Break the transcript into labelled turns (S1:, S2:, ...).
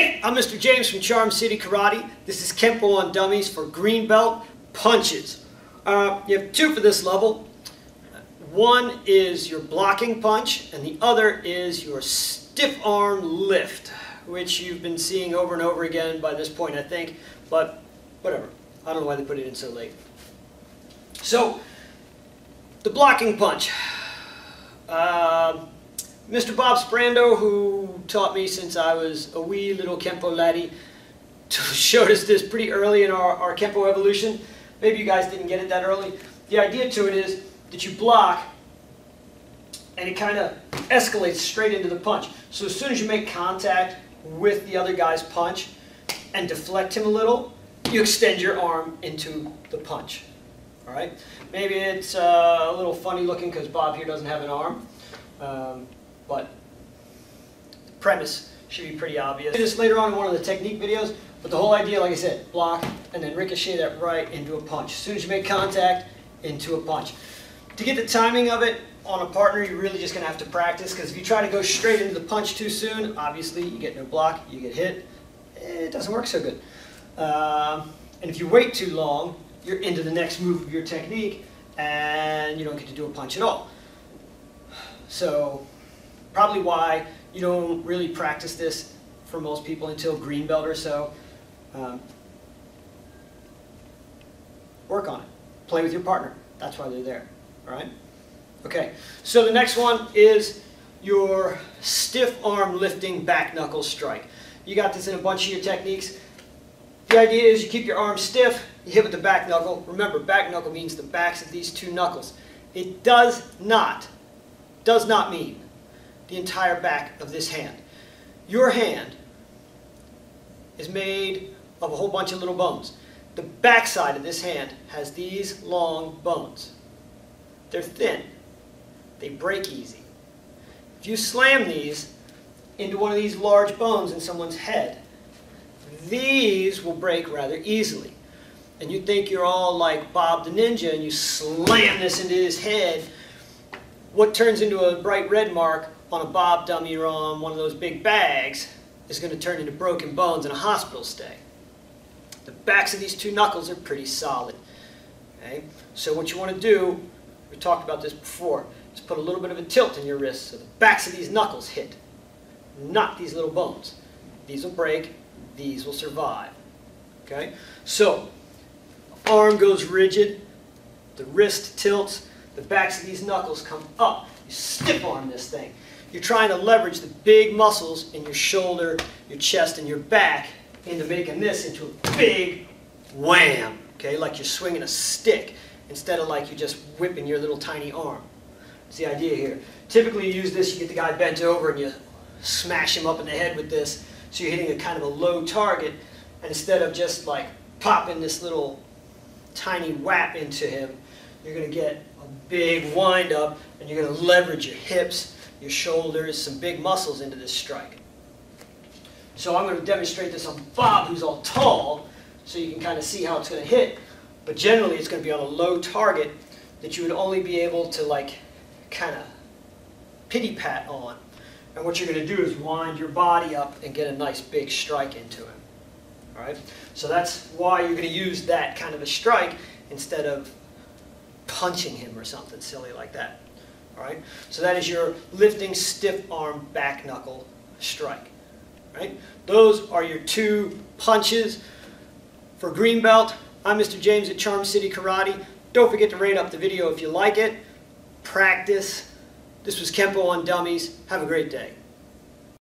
S1: Hey, I'm Mr. James from Charm City Karate. This is Kenpo On Dummies for green belt punches. You have two for this level. One is your blocking punch and the other is your stiff arm lift, which you've been seeing over and over again by this point, I think, but whatever. I don't know why they put it in so late. So, the blocking punch. Mr. Bob Sprando, who taught me since I was a wee little Kenpo laddie, showed us this pretty early in our Kenpo evolution. Maybe you guys didn't get it that early. The idea to it is that you block and it kind of escalates straight into the punch. So as soon as you make contact with the other guy's punch and deflect him a little, you extend your arm into the punch. All right? Maybe it's a little funny looking because Bob here doesn't have an arm. But the premise should be pretty obvious. I'll do this later on in one of the technique videos, but the whole idea, like I said, block and then ricochet that right into a punch. As soon as you make contact, into a punch. To get the timing of it on a partner, you're really just going to have to practice, because if you try to go straight into the punch too soon, obviously you get no block, you get hit. It doesn't work so good. And if you wait too long, you're into the next move of your technique and you don't get to do a punch at all. So, probably why you don't really practice this for most people until green belt or so. Work on it. Play with your partner. That's why they're there. All right? Okay. So the next one is your stiff arm lifting back knuckle strike. You got this in a bunch of your techniques. The idea is you keep your arm stiff, you hit with the back knuckle. Remember, back knuckle means the backs of these two knuckles. It does not mean the entire back of this hand. Your hand is made of a whole bunch of little bones. The back side of this hand has these long bones. They're thin. They break easy. If you slam these into one of these large bones in someone's head, these will break rather easily. And you think you're all like Bob the Ninja and you slam this into his head. What turns into a bright red mark on a Bob dummy or on one of those big bags is going to turn into broken bones and a hospital stay. The backs of these two knuckles are pretty solid. Okay? So what you want to do, we talked about this before, is put a little bit of a tilt in your wrist so the backs of these knuckles hit, not these little bones. These will break, these will survive. Okay? So, arm goes rigid, the wrist tilts, the backs of these knuckles come up. You stiff arm this thing. You're trying to leverage the big muscles in your shoulder, your chest, and your back into making this into a big wham. Okay, like you're swinging a stick instead of like you're just whipping your little tiny arm. That's the idea here. Typically you use this, you get the guy bent over and you smash him up in the head with this. So you're hitting a kind of a low target, and instead of just like popping this little tiny whap into him, you're going to get a big wind up and you're going to leverage your hips, your shoulders, some big muscles into this strike. So I'm going to demonstrate this on Bob, who's all tall, so you can kind of see how it's going to hit. But generally it's going to be on a low target that you would only be able to like kind of pity pat on. And what you're going to do is wind your body up and get a nice big strike into him. All right? So that's why you're going to use that kind of a strike instead of punching him or something silly like that. All right? So that is your lifting stiff arm back knuckle strike. Right? Those are your two punches for green belt. I'm Mr. James at Charm City Karate. Don't forget to rate up the video if you like it. Practice. This was Kenpo On Dummies. Have a great day.